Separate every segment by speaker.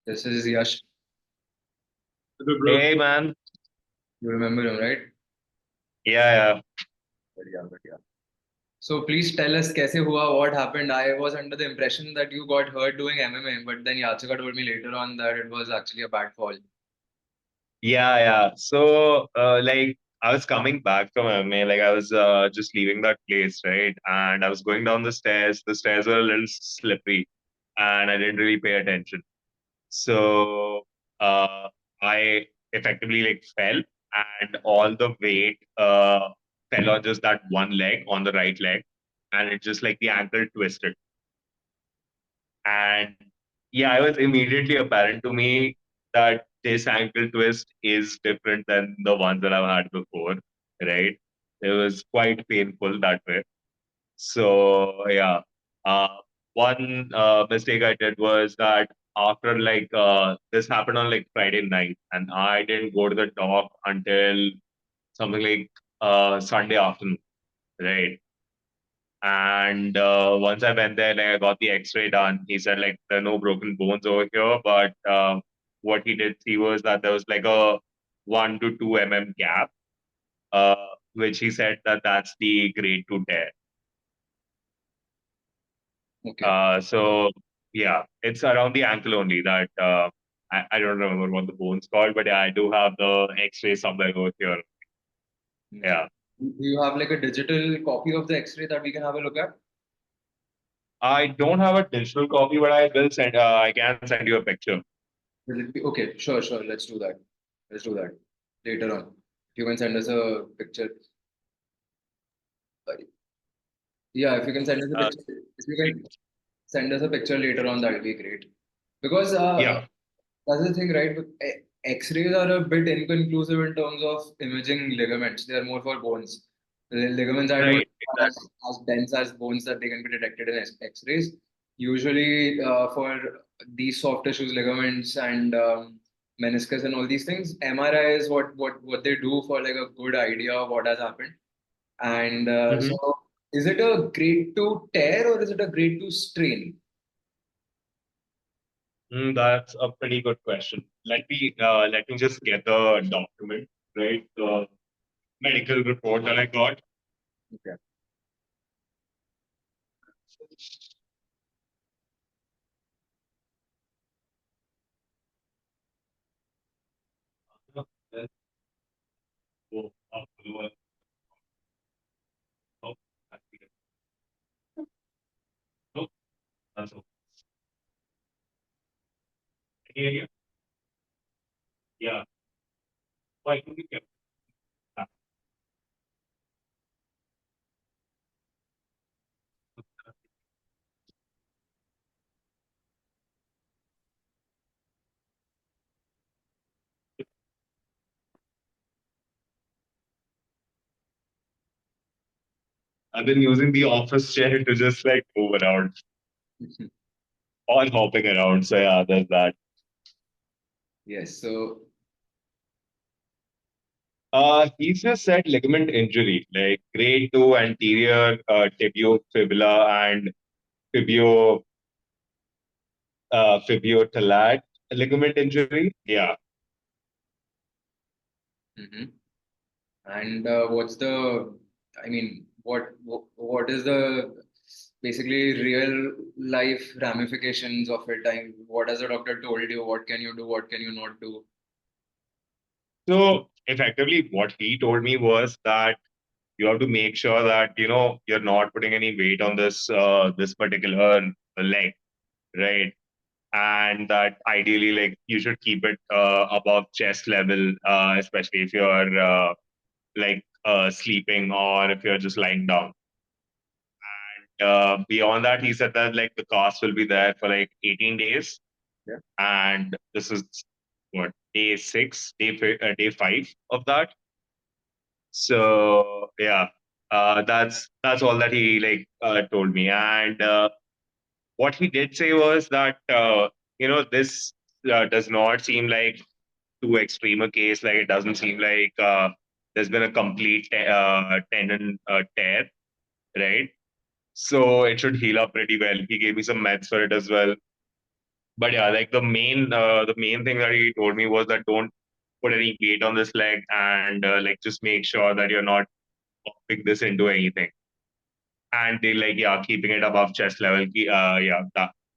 Speaker 1: This is Yash.
Speaker 2: Good, bro. Hey man,
Speaker 1: You remember him, right?
Speaker 2: yeah.
Speaker 1: बढ़िया बढ़िया. So please tell us कैसे हुआ, what happened. I was under the impression that you got hurt doing MMA, but then Yachika told me later on that it was actually a bad fall.
Speaker 2: Yeah. So, like, I was coming back from MMA, like, I was just leaving that place, right? And I was going down the stairs. The stairs were a little slippery, and I didn't really pay attention. So, uh, I effectively like fell, and all the weight fell on just that one leg, on the right leg, and it just like the ankle twisted. And yeah, it was immediately apparent to me that this ankle twist is different than the ones that I've had before, right? It was quite painful that way. So yeah, uh, one mistake I did was that after like this happened on like Friday night, and I didn't go to the doc until something like Sunday afternoon, right? And once I went there, like I got the X-ray done. He said like there are no broken bones over here, but what he did see was that there was like a 1 to 2 mm gap, uh, which he said that that's the grade 2 tear.
Speaker 1: Okay.
Speaker 2: So yeah, it's around the ankle only that I don't remember what the bone's called, but yeah, I do have the X-ray somewhere over here.
Speaker 1: Okay.
Speaker 2: Yeah,
Speaker 1: Do you have like a digital copy of the X-ray that we can have a look at?
Speaker 2: I don't have a digital copy, but I will send. I can send you a picture.
Speaker 1: Will it be okay? Sure, sure. Let's do that. Let's do that later on. You can send us a picture. Yeah, if you can send us a
Speaker 2: Uh,
Speaker 1: picture, if you can send us a picture later on, that will be great. Because
Speaker 2: yeah,
Speaker 1: that's the thing, right? X-rays are a bit inconclusive in terms of imaging ligaments. They are more for bones. Ligaments, I don't
Speaker 2: right,
Speaker 1: know,
Speaker 2: exactly.
Speaker 1: as dense as bones that they can be detected in X-rays. Usually, for these soft tissues, ligaments and meniscus and all these things, MRI is what they do for like a good idea of what has happened. And
Speaker 2: Mm-hmm.
Speaker 1: so, is it a grade two tear or is it a grade two strain?
Speaker 2: That's a pretty good question. Let me just get the document, right? The medical report that I got.
Speaker 1: Okay.
Speaker 2: Oh, oh, oh, that's okay. Yeah, yeah, yeah. Why couldn't you get that? I've been using the office chair to just like move around or hopping around. So yeah, there's that.
Speaker 1: Yes. So
Speaker 2: He just said ligament injury, like grade 2 anterior tibiofibula and fibio fibiotalate ligament injury. Yeah.
Speaker 1: mhm. And what's the, I mean, what is the basically real life ramifications of it? What has the doctor told you? What can you do? What can you not do?
Speaker 2: So effectively, what he told me was that you have to make sure that you're not putting any weight on this particular leg, right? And that ideally, like you should keep it above chest level, especially if you're sleeping or if you're just lying down. Beyond that, he said that like the cost will be there for like 18 days,
Speaker 1: Yeah.
Speaker 2: and this is what day six, day five of that. So yeah, that's all that he like told me. And what he did say was that this does not seem like too extreme a case. Like it doesn't seem like there's been a complete tendon tear, right? So it should heal up pretty well. He gave me some meds for it as well. But yeah, like the main thing that he told me was that don't put any weight on this leg, and like just make sure that you're not popping this into anything. And they like, yeah, keeping it above chest level. Yeah,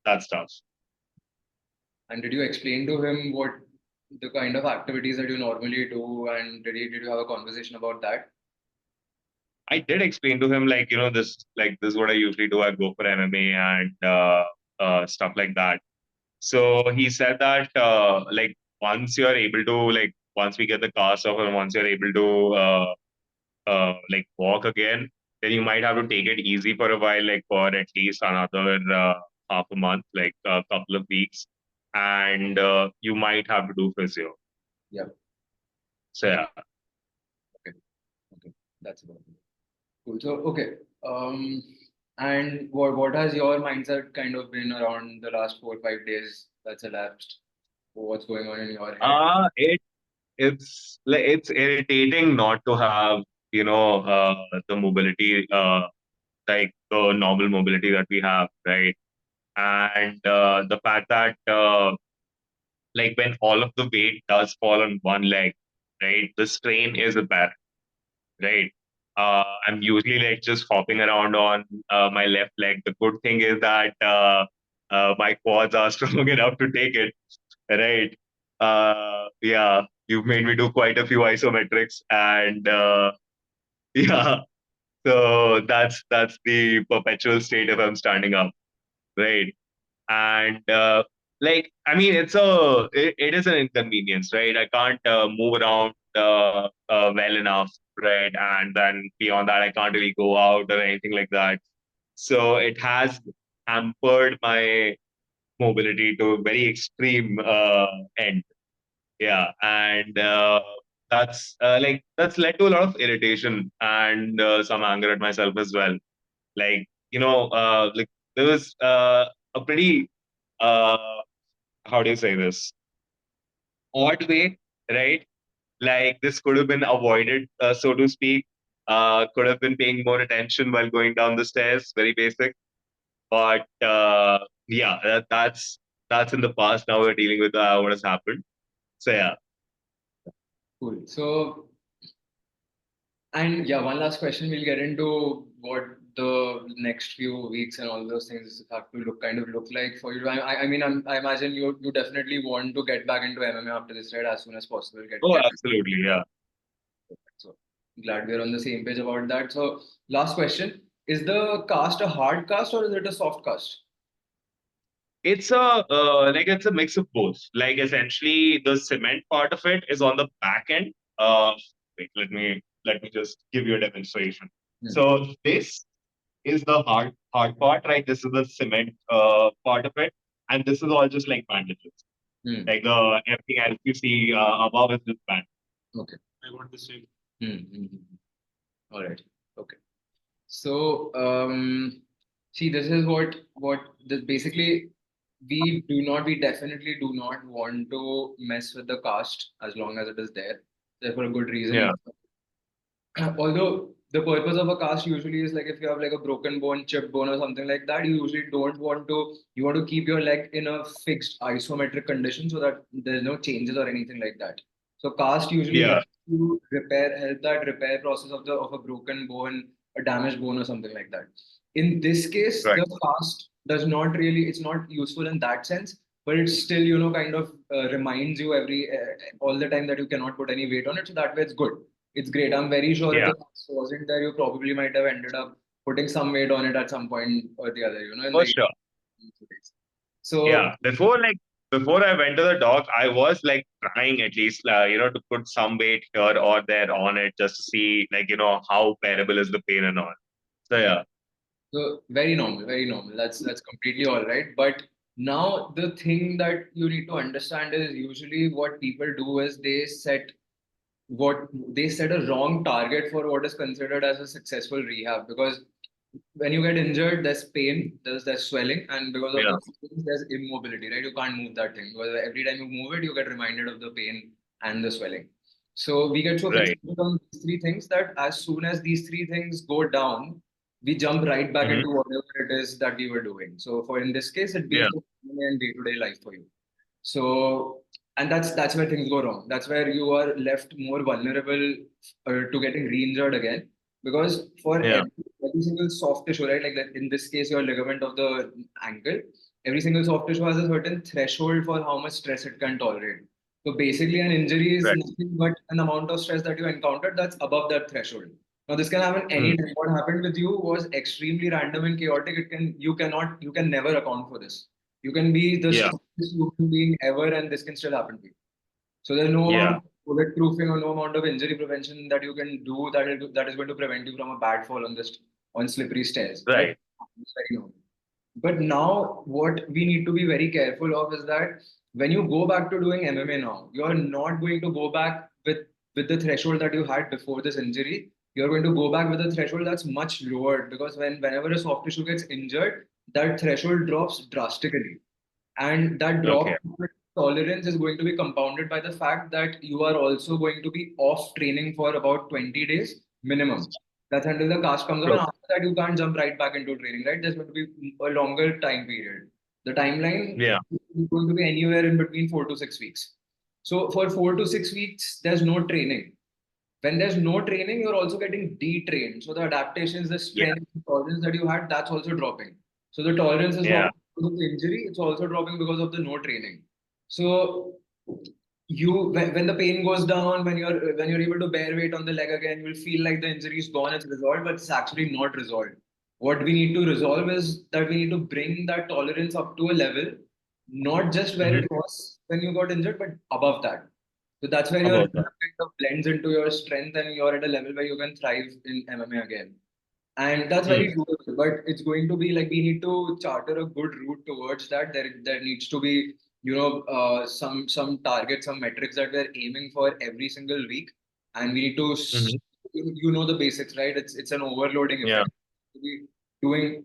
Speaker 2: that stuff.
Speaker 1: And did you explain to him what the kind of activities that you normally do, and did you have a conversation about that?
Speaker 2: I did explain to him like, this is what I usually do. I go for MMA and stuff like that. So he said that like once you're able to like once we get the cast off and once you're able to like walk again, then you might have to take it easy for a while, like for at least another half a month, like a couple of weeks, and you might have to do physio.
Speaker 1: Yeah.
Speaker 2: So yeah.
Speaker 1: Okay. Okay. That's about it. Cool. So, okay. And what has your mindset kind of been around the last 4 or 5 days that's elapsed? What's going on in your head?
Speaker 2: It's irritating not to have the mobility like the normal mobility that we have, right? And the fact that like when all of the weight does fall on one leg, right, the strain is apparent, right? I'm usually like just hopping around on my left leg. The good thing is that my quads are strong enough to take it, right? Yeah, you've made me do quite a few isometrics, and yeah, so that's the perpetual state if I'm standing up, right? And like I mean, it is an inconvenience, right? I can't move around well enough, right? And then beyond that, I can't really go out or anything like that. So it has hampered my mobility to a very extreme end. Yeah, and that's led to a lot of irritation and some anger at myself as well. Like like there was a pretty uh, how do you say this, odd way, right? Like this could have been avoided, so to speak. Could have been paying more attention while going down the stairs. Very basic, but yeah, that's in the past. Now we're dealing with what has happened. So yeah.
Speaker 1: Cool. So, and yeah, one last question. We'll get into what the next few weeks and all those things have to look like for you. I mean, I imagine you definitely want to get back into MMA after this, right? As soon as possible.
Speaker 2: Oh,
Speaker 1: Get
Speaker 2: absolutely. Yeah.
Speaker 1: So glad we're on the same page about that. So last question: is the cast a hard cast or is it a soft cast?
Speaker 2: It's a mix of both. Like essentially, the cement part of it is on the back end. Wait, let me just give you a demonstration.
Speaker 1: Hmm.
Speaker 2: So this is the hard part, right? This is the cement part of it, and this is all just like bandages.
Speaker 1: Hmm.
Speaker 2: Like everything else you see above is just band.
Speaker 1: Okay. I want the same. All right. Okay. So, see, this is what this basically we definitely do not want to mess with the caste as long as it is there. There for a good reason.
Speaker 2: Yeah,
Speaker 1: Although the purpose of a cast usually is like if you have like a broken bone, chipped bone, or something like that, you usually don't want to. You want to keep your leg in a fixed isometric condition so that there's no changes or anything like that. So cast usually
Speaker 2: yeah,
Speaker 1: helps you help that repair process of the of a broken bone, a damaged bone, or something like that. In this case,
Speaker 2: right.
Speaker 1: the cast does not really. It's not useful in that sense, but it still kind of reminds you every all the time that you cannot put any weight on it. So that way, it's good. It's great. I'm very sure if
Speaker 2: Yeah,
Speaker 1: the cast wasn't there, you probably might have ended up putting some weight on it at some point or the other, in
Speaker 2: for
Speaker 1: the
Speaker 2: sure.
Speaker 1: days. So
Speaker 2: Yeah, before I went to the doc, I was like trying at least to put some weight here or there on it just to see like how bearable is the pain and all. So yeah,
Speaker 1: So very normal, very normal. That's completely all right. But now the thing that you need to understand is usually what people do is what they set a wrong target for what is considered as a successful rehab, because when you get injured there's pain, there's swelling, and because of
Speaker 2: yeah,
Speaker 1: the pain, there's immobility, right? You can't move that thing because every time you move it you get reminded of the pain and the swelling. So we get so
Speaker 2: right,
Speaker 1: fixated on these three things that as soon as these three things go down, we jump right back
Speaker 2: Hmm.
Speaker 1: into whatever it is that we were doing. So for in this case, it
Speaker 2: Yeah.
Speaker 1: being and day-to-day life for you. So, and that's where things go wrong. That's where you are left more vulnerable to getting re-injured again. Because for
Speaker 2: Yeah.
Speaker 1: every single soft tissue, right? Like that in this case, your ligament of the ankle, every single soft tissue has a certain threshold for how much stress it can tolerate. So basically, an injury is
Speaker 2: Right.
Speaker 1: nothing but an amount of stress that you encountered that's above that threshold. Now, this can happen
Speaker 2: Mm.
Speaker 1: anytime. What happened with you was extremely random and chaotic. You can never account for this. You can be the
Speaker 2: Yeah.
Speaker 1: strongest human being ever, and this can still happen to you. So there's no amount
Speaker 2: Yeah.
Speaker 1: of bulletproofing or no amount of injury prevention that you can do that is going to prevent you from a bad fall on slippery stairs, right?
Speaker 2: Right.
Speaker 1: It's very normal. But now, what we need to be very careful of is that when you go back to doing MMA now, you're not going to go back with the threshold that you had before this injury. You're going to go back with a threshold that's much lower because whenever a soft tissue gets injured, that threshold drops drastically. And that
Speaker 2: Okay.
Speaker 1: drop in tolerance is going to be compounded by the fact that you are also going to be off training for about 20 days minimum. That's until the cast comes off,
Speaker 2: True.
Speaker 1: and after that, you can't jump right back into training, right? There's going to be a longer time period. The timeline
Speaker 2: Yeah.
Speaker 1: is going to be anywhere in between 4 to 6 weeks. So, for 4 to 6 weeks, there's no training. When there's no training, you're also getting detrained. So the adaptations, the
Speaker 2: Yeah.
Speaker 1: strength, the tolerance that you had, that's also dropping. So the tolerance is
Speaker 2: Yeah.
Speaker 1: dropping because of the injury. It's also dropping because of the no training. So when the pain goes down, when you're able to bear weight on the leg again, you'll feel like the injury is gone, it's resolved, but it's actually not resolved. What we need to resolve is that we need to bring that tolerance up to a level, not just where
Speaker 2: Hmm.
Speaker 1: it was when you got injured, but above that. So that's where your
Speaker 2: About that.
Speaker 1: kind of blends into your strength and you're at a level where you can thrive in MMA again. And that's
Speaker 2: Hmm.
Speaker 1: very doable, but it's going to be like we need to charter a good route towards that. There needs to be, some targets, some metrics that we're aiming for every single week, and we need to,
Speaker 2: Hmm.
Speaker 1: the basics, right? It's an overloading
Speaker 2: Yeah.
Speaker 1: effect. To be doing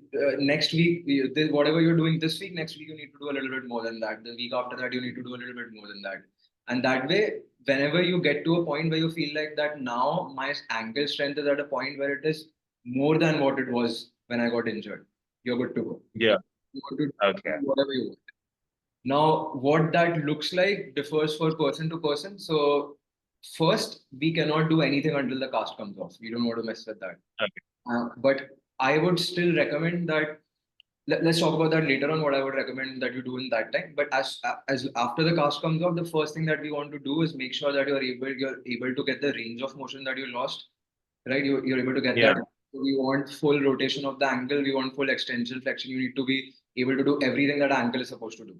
Speaker 1: next week, whatever you're doing this week, next week you need to do a little bit more than that. The week after that, you need to do a little bit more than that. And that way, whenever you get to a point where you feel like that now my ankle strength is at a point where it is more than what it was when I got injured. You're good to go.
Speaker 2: Yeah.
Speaker 1: You want to
Speaker 2: Okay.
Speaker 1: do whatever you want. Now, what that looks like differs for person to person. So, first, we cannot do anything until the cast comes off. We don't want to mess with that.
Speaker 2: Okay.
Speaker 1: But I would still recommend that. Let's talk about that later on. What I would recommend that you do in that time. But as after the cast comes off, the first thing that we want to do is make sure that you're able to get the range of motion that you lost, right? You're able to get
Speaker 2: Yeah.
Speaker 1: that. So we want full rotation of the ankle. We want full extension, flexion. You need to be able to do everything that ankle is supposed to do,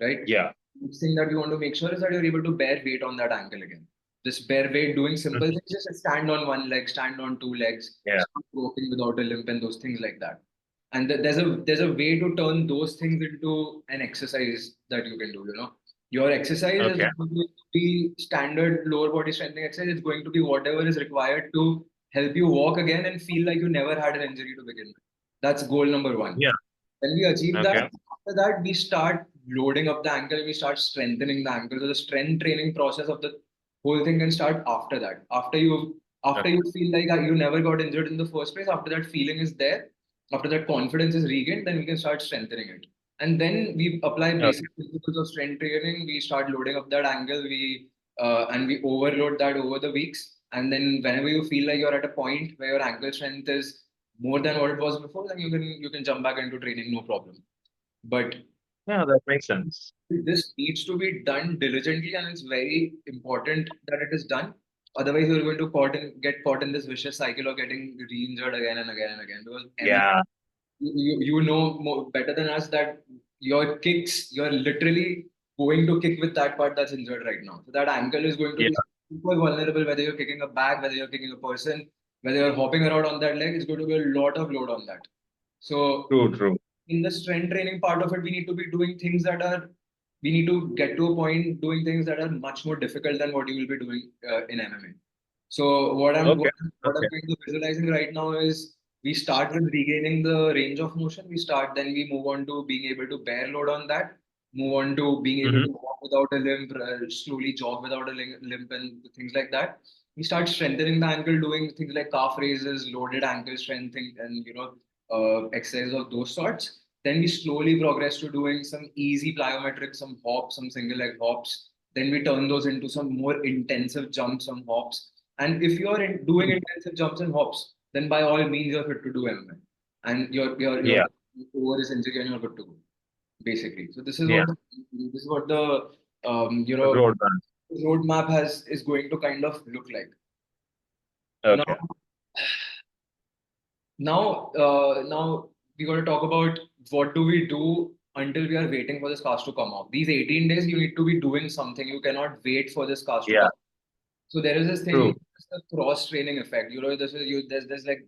Speaker 1: right?
Speaker 2: Yeah.
Speaker 1: Next thing that we want to make sure is that you're able to bear weight on that ankle again. Just bear weight, doing simple
Speaker 2: Mhm.
Speaker 1: things, just stand on one leg, stand on two legs,
Speaker 2: Yeah.
Speaker 1: start walking without a limp, and those things like that. And there's a way to turn those things into an exercise that you can do. Your exercise is
Speaker 2: Okay.
Speaker 1: not going to be standard lower body strengthening exercise. It's going to be whatever is required to help you walk again and feel like you never had an injury to begin with. That's goal number one.
Speaker 2: Yeah.
Speaker 1: When we achieve that,
Speaker 2: Okay.
Speaker 1: after that, we start loading up the ankle, we start strengthening the ankle. So the strength training process of the whole thing can start after that. After
Speaker 2: Okay.
Speaker 1: you feel like you never got injured in the first place, after that feeling is there, after that confidence is regained, then we can start strengthening it. And then we apply
Speaker 2: Okay.
Speaker 1: basic principles of strength training. We start loading up that angle. We overload that over the weeks. And then whenever you feel like you're at a point where your ankle strength is more than what it was before, then you can jump back into training, no problem. But
Speaker 2: Yeah, that makes sense.
Speaker 1: this needs to be done diligently, and it's very important that it is done. Otherwise, you're going to get caught in this vicious cycle of getting re-injured again and again and again. Because
Speaker 2: Yeah.
Speaker 1: you know more, better than us that your kicks, you're literally going to kick with that part that's injured right now. So that ankle is going to
Speaker 2: Yeah.
Speaker 1: be super vulnerable, whether you're kicking a bag, whether you're kicking a person, whether you're hopping around on that leg, it's going to be a lot of load on that. So
Speaker 2: True. True.
Speaker 1: in the strength training part of it, we need to be doing things we need to get to a point doing things that are much more difficult than what you will be doing in MMA. So what I'm
Speaker 2: Okay.
Speaker 1: what, what I'm
Speaker 2: Okay.
Speaker 1: kind of visualizing right now is we start with regaining the range of motion. Then we move on to being able to bear load on that. Move on to being able
Speaker 2: Hmm.
Speaker 1: to walk without a limp, slowly jog without a limp, and things like that. we start strengthening the ankle, doing things like calf raises, loaded ankle strengthening, and exercises of those sorts. Then we slowly progress to doing some easy plyometrics, some hops, some single leg hops. Then we turn those into some more intensive jumps, some hops. And if you're doing intensive jumps and hops, then by all means you're fit to do MMA, and you're
Speaker 2: Yeah.
Speaker 1: over this injury and you're good to go, basically. So
Speaker 2: Yeah.
Speaker 1: this is what the
Speaker 2: Roadmap.
Speaker 1: roadmap has is going to kind of look like. Now,
Speaker 2: Okay.
Speaker 1: now we got to talk about what do we do until we are waiting for this cast to come off. These 18 days, you need to be doing something. You cannot wait for this cast to
Speaker 2: Yeah.
Speaker 1: come. So there is this thing,
Speaker 2: True.
Speaker 1: the cross training effect. This is there's like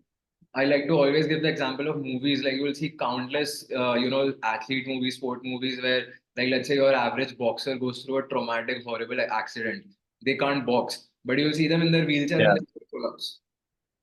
Speaker 1: I like to always give the example of movies. Like you will see countless athlete movies, sport movies where like let's say your average boxer goes through a traumatic, horrible accident. They can't box, but you'll see them in their wheelchair
Speaker 2: Yeah.
Speaker 1: and they do pull-ups.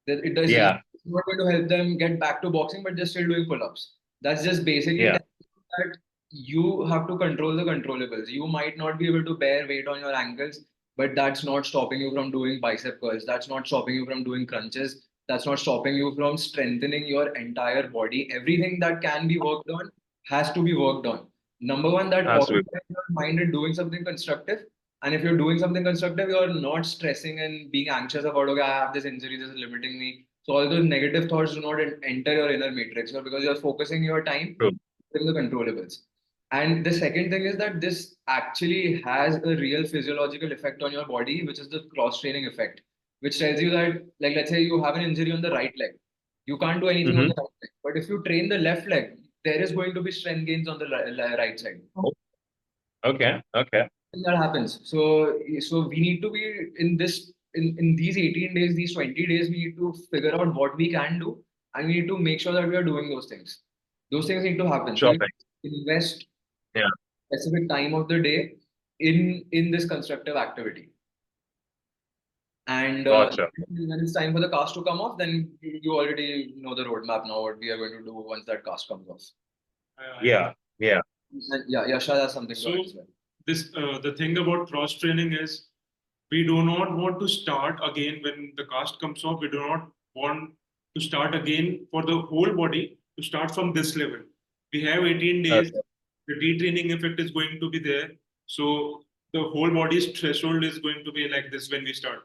Speaker 1: That it does
Speaker 2: Yeah.
Speaker 1: it's not going to help them get back to boxing, but they're still doing pull-ups. That's just basically
Speaker 2: Yeah.
Speaker 1: telling you that you have to control the controllables. You might not be able to bear weight on your ankles, but that's not stopping you from doing bicep curls. That's not stopping you from doing crunches. That's not stopping you from strengthening your entire body. Everything that can be worked on has to be worked on. Number one, that
Speaker 2: Absolutely.
Speaker 1: occupies your mind and doing something constructive. And if you're doing something constructive, you're not stressing and being anxious about, okay, I have this injury, this is limiting me. So all those negative thoughts do not enter your inner matrix, or because you're focusing your time
Speaker 2: True.
Speaker 1: in the controllables. And the second thing is that this actually has a real physiological effect on your body, which is the cross training effect, which tells you that, like, let's say you have an injury on the right leg, you can't do anything on
Speaker 2: Mm-hmm.
Speaker 1: the right leg. But if you train the left leg, there is going to be strength gains on the right side.
Speaker 2: Okay. Okay.
Speaker 1: That happens. So we need to be in this in these 18 days, these 20 days, we need to figure out what we can do, and we need to make sure that we are doing those things. Those things need to happen. So
Speaker 2: Sure
Speaker 1: we
Speaker 2: thing.
Speaker 1: invest
Speaker 2: Yeah.
Speaker 1: specific time of the day in this constructive activity. And
Speaker 2: Gotcha.
Speaker 1: when it's time for the cast to come off, then you already know the roadmap now, what we are going to do once that cast comes off.
Speaker 2: Yeah. Yeah.
Speaker 1: And yeah, Yashraj has something to
Speaker 3: So
Speaker 1: add as well.
Speaker 3: this the thing about cross training is we do not want to start again when the cast comes off. We do not want to start again for the whole body to start from this level. We have 18 days.
Speaker 2: Okay.
Speaker 3: The detraining effect is going to be there. So the whole body's threshold is going to be like this when we start.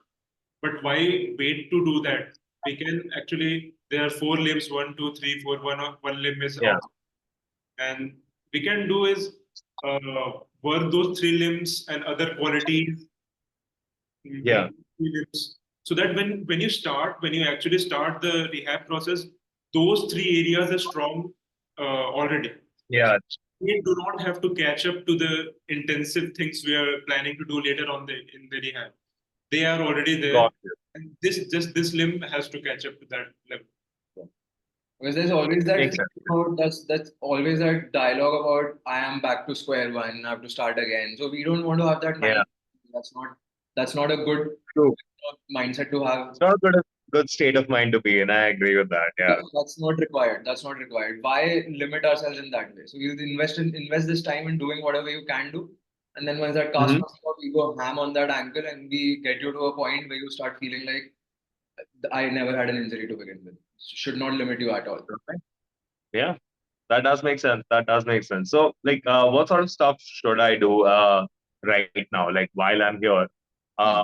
Speaker 3: But why wait to do that? We can actually, there are four limbs, one, two, three, four, one limb is
Speaker 2: Yeah.
Speaker 3: out. And we can do is work those three limbs and other qualities.
Speaker 2: Yeah.
Speaker 3: Three limbs. So that when you actually start the rehab process, those three areas are strong already.
Speaker 2: Yeah.
Speaker 3: We do not have to catch up to the intensive things we are planning to do later on in the rehab. They are already there,
Speaker 2: Got you.
Speaker 3: and this limb has to catch up to that level.
Speaker 1: Because there's always that
Speaker 2: Makes
Speaker 1: thing
Speaker 2: sense.
Speaker 1: about that's always that dialogue about I am back to square one, I have to start again. So we don't want to have that
Speaker 2: Yeah.
Speaker 1: mind. That's not a good
Speaker 2: True.
Speaker 1: mindset to have.
Speaker 2: It's not a good state of mind to be in. I agree with that. Yeah.
Speaker 1: That's not required. That's not required. Why limit ourselves in that way? So you invest this time in doing whatever you can do, and then once that cast
Speaker 2: Mm-hmm.
Speaker 1: comes out, we go ham on that ankle, and we get you to a point where you start feeling like I never had an injury to begin with. Should not limit you at all.
Speaker 2: Okay. Yeah. That does make sense. That does make sense. So, like, what sort of stuff should I do right now? Like, while I'm here,
Speaker 1: Hmm.
Speaker 2: uh,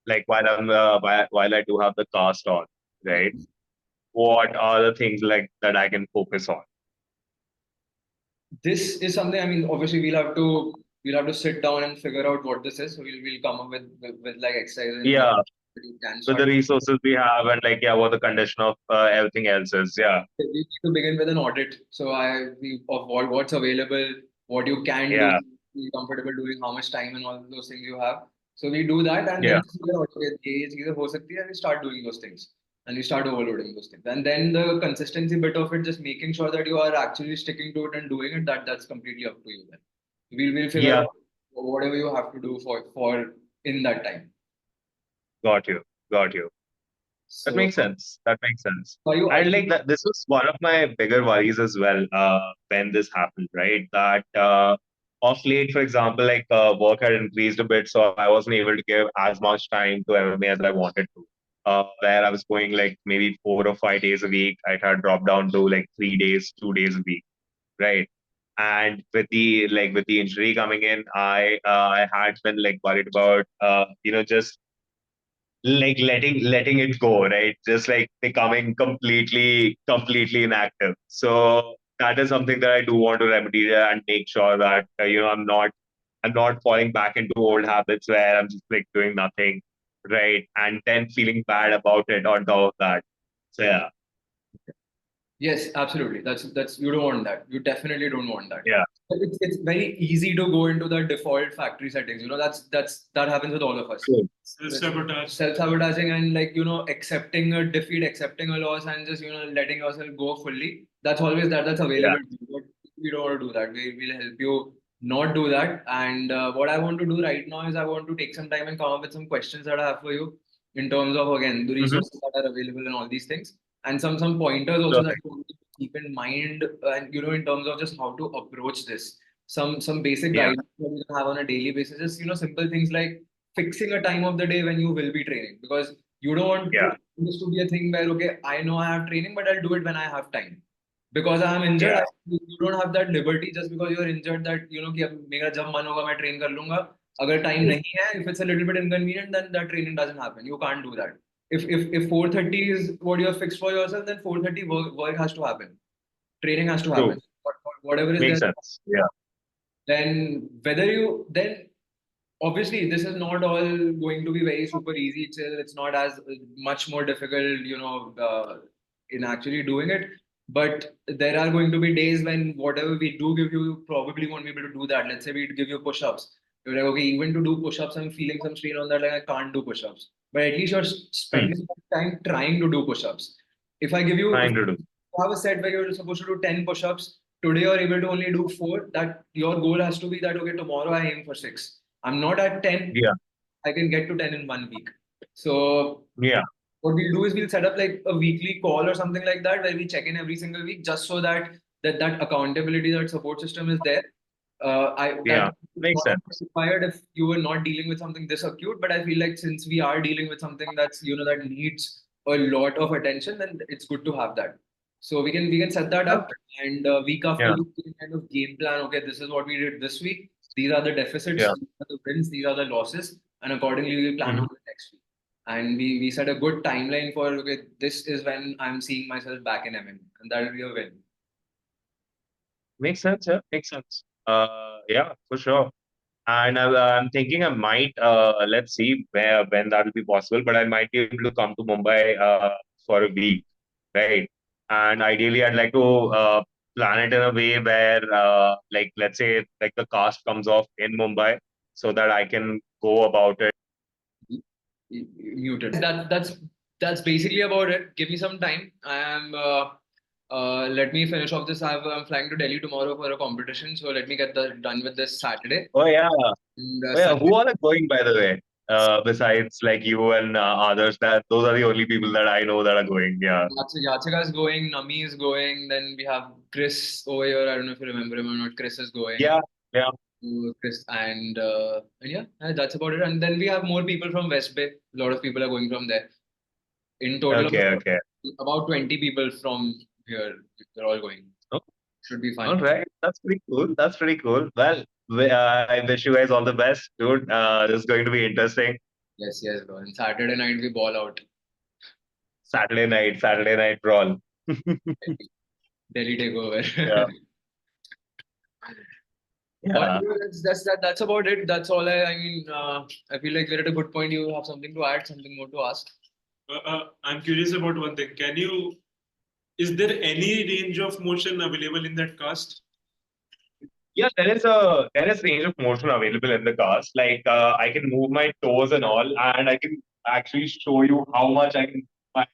Speaker 2: like while I do have the cast on, right? What are the things like that I can focus on?
Speaker 1: This is something, I mean, obviously we'll have to sit down and figure out what this is. So we'll come up with like exercise and
Speaker 2: Yeah,
Speaker 1: that you can
Speaker 2: with the
Speaker 1: start.
Speaker 2: resources we have and like what the condition of everything else is. Yeah,
Speaker 1: We need to begin with an audit. So of what's available, what you can do,
Speaker 2: yeah,
Speaker 1: be comfortable doing, how much time and all those things you have. So we do that and
Speaker 2: yeah,
Speaker 1: then figure out okay, ये चीजें हो सकती है, and we start doing those things. And we start overloading those things. And then the consistency bit of it, just making sure that you are actually sticking to it and doing it, that's completely up to you then. We'll figure
Speaker 2: yeah.
Speaker 1: out whatever you have to do for in that time.
Speaker 2: Got you, got you. That
Speaker 1: So
Speaker 2: makes sense. That makes sense.
Speaker 1: are
Speaker 2: And
Speaker 1: you
Speaker 2: like that, this was one of my bigger worries as well when this happened, right? That of late, for example, like work had increased a bit, so I wasn't able to give as much time to MMA as I wanted to. Where I was going like maybe 4 or 5 days a week, I had dropped down to like 3 days, 2 days a week, right? And with the injury coming in, I had been like worried about just like letting it go, right? Just like becoming completely inactive. So that is something that I do want to remedy and make sure that I'm not falling back into old habits where I'm just like doing nothing, right? And then feeling bad about it on top of that. So yeah,
Speaker 1: Yes, absolutely. That's you don't want that. You definitely don't want that.
Speaker 2: yeah,
Speaker 1: But it's very easy to go into the default factory settings. That happens with all of us.
Speaker 2: true,
Speaker 3: Self-sabotage.
Speaker 1: Self-sabotaging and accepting a defeat, accepting a loss, and just letting yourself go fully. That's always that's
Speaker 2: yeah,
Speaker 1: available to you. But we don't want to do that. We will help you not do that. And what I want to do right now is I want to take some time and come up with some questions that I have for you in terms of again the
Speaker 2: mm-hmm.
Speaker 1: resources that are available and all these things, and some pointers also that
Speaker 2: Perfect.
Speaker 1: you want to keep in mind, and in terms of just how to approach this. Some basic
Speaker 2: Yeah,
Speaker 1: guidelines that you can have on a daily basis. Just simple things like fixing a time of the day when you will be training, because you don't want
Speaker 2: yeah,
Speaker 1: this to be a thing where okay, I know I have training but I'll do it when I have time. Because I am injured,
Speaker 2: yeah,
Speaker 1: you don't have that liberty just because you are injured that कि अब मेरा जब मन होगा मैं train कर लूंगा. अगर time नहीं है, if it's a little bit inconvenient, then that training doesn't happen. You can't do that. If 4:30 is what you're fixed for yourself, then 4:30 work has to happen. Training has to
Speaker 2: true.
Speaker 1: happen. Whatever is
Speaker 2: Makes
Speaker 1: there,
Speaker 2: sense. Yeah,
Speaker 1: then obviously this is not all going to be very super easy. It's not as much more difficult, in actually doing it. But there are going to be days when whatever we do give you, you probably won't be able to do that. Let's say we give you push-ups. You're like, okay, even to do push-ups, I'm feeling some strain on that, like I can't do push-ups. But at least you're
Speaker 2: hmm.
Speaker 1: spending some time trying to do push-ups. If
Speaker 2: Trying to do.
Speaker 1: you have a set where you're supposed to do 10 push-ups, today you're able to only do 4, that your goal has to be that, okay, tomorrow I aim for 6. I'm not at 10,
Speaker 2: Yeah,
Speaker 1: I can get to 10 in 1 week. So
Speaker 2: yeah,
Speaker 1: what we'll do is we'll set up like a weekly call or something like that where we check in every single week just so that accountability, that support system is there. I
Speaker 2: yeah.
Speaker 1: that would
Speaker 2: Makes
Speaker 1: not have
Speaker 2: sense.
Speaker 1: been required if you were not dealing with something this acute. But I feel like since we are dealing with something that's that needs a lot of attention, then it's good to have that. So we can set that up,
Speaker 2: Okay.
Speaker 1: and week after
Speaker 2: Yeah,
Speaker 1: week we can kind of game plan. Okay, this is what we did this week. These are the deficits.
Speaker 2: yeah.
Speaker 1: These are the wins. These are the losses, and accordingly we plan
Speaker 2: Mhm.
Speaker 1: on the next week. And we set a good timeline for okay, this is when I'm seeing myself back in MM, and that'll be a win.
Speaker 2: Makes sense. Yeah, makes sense. Yeah, for sure. And I'm thinking I might, let's see when that will be possible, but I might be able to come to Mumbai for a week, right? And ideally, I'd like to plan it in a way where, like, let's say, like the cast comes off in Mumbai, so that I can go about it.
Speaker 1: Muted. That's basically about it. Give me some time. I am. Let me finish off this. I'm flying to Delhi tomorrow for a competition, so let me get done with this Saturday.
Speaker 2: Oh yeah,
Speaker 1: And
Speaker 2: oh yeah.
Speaker 1: Sunday,
Speaker 2: Who all are going, by the way? Besides like you and others, that those are the only people that I know that are going. Yeah.
Speaker 1: Yachika is going, Nami is going. Then we have Chris over here. I don't know if you remember him or not. Chris is going.
Speaker 2: Yeah, yeah.
Speaker 1: Chris and yeah, that's about it. And then we have more people from West Bay. A lot of people are going from there. In total,
Speaker 2: Okay, okay.
Speaker 1: about 20 people from here. They're all going.
Speaker 2: Oh,
Speaker 1: Should be
Speaker 2: all
Speaker 1: fun.
Speaker 2: right. That's pretty cool. That's pretty cool. Well, I wish you guys all the best, dude. This is going to be interesting.
Speaker 1: Yes, yes, bro. And Saturday night we ball out.
Speaker 2: Saturday night brawl.
Speaker 1: Delhi takeover.
Speaker 2: Yeah,
Speaker 1: But
Speaker 2: yeah.
Speaker 1: that's about it. That's all I mean. I feel like we're at a good point. You have something to add, something more to ask.
Speaker 3: I'm curious about one thing. Is there any range of motion available in that cast?
Speaker 2: Yeah, there is range of motion available in the cast. Like I can move my toes and all, and I can actually show you how much I can move my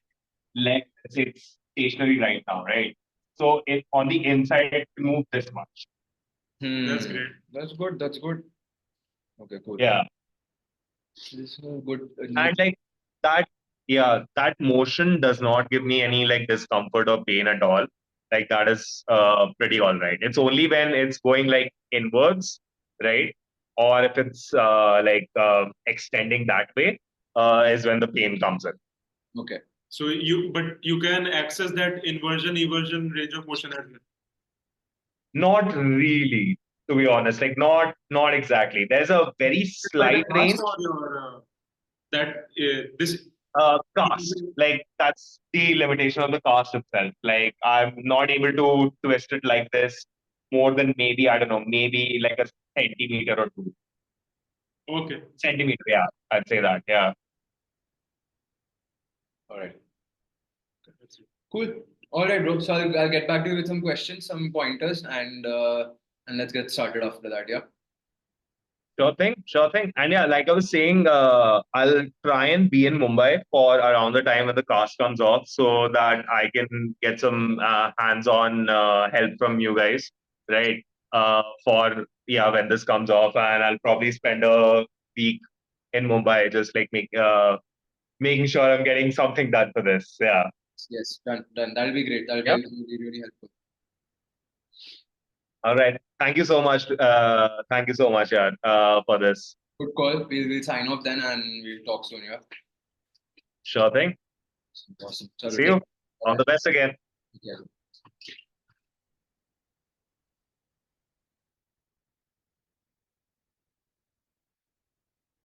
Speaker 2: leg. Let's say it's stationary right now, right? So it on the inside it can move this much.
Speaker 3: That's
Speaker 1: Hmm.
Speaker 3: great.
Speaker 1: That's good. That's good. Okay, cool.
Speaker 2: Yeah,
Speaker 1: This is a good new.
Speaker 2: and like that, yeah, that motion does not give me any like discomfort or pain at all. Like that is pretty all right. It's only when it's going like inwards right? Or if it's extending that way, is when the pain comes in.
Speaker 1: Okay.
Speaker 3: So but you can access that inversion, eversion range of motion as well.
Speaker 2: Not really, to be honest. Like not exactly. There's a very
Speaker 3: By the
Speaker 2: slight
Speaker 3: cast
Speaker 2: range.
Speaker 3: or your that this
Speaker 2: Cast. Like that's the limitation of the cast itself. Like I'm not able to twist it like this more than maybe, I don't know, maybe like a centimeter or two.
Speaker 3: okay.
Speaker 2: Centimeter, yeah. I'd say that. Yeah.
Speaker 1: All right. Cool. All right, bro. So I'll get back to you with some questions, some pointers, and let's get started after that. Yeah.
Speaker 2: Sure thing, sure thing. And yeah, like I was saying, I'll try and be in Mumbai for around the time when the cast comes off so that I can get some hands-on help from you guys, right? For yeah, when this comes off, and I'll probably spend a week in Mumbai just like making sure I'm getting something done for this. Yeah.
Speaker 1: Yes. Done. Done. That'll be great. That'll
Speaker 2: Yep.
Speaker 1: be really helpful.
Speaker 2: All right. Thank you so much. Thank you so much, yeah, for this.
Speaker 1: Good call. We'll sign off then, and we'll talk soon. Yeah.
Speaker 2: Sure thing.
Speaker 1: Awesome.
Speaker 2: See you. All the best again.
Speaker 1: Yeah.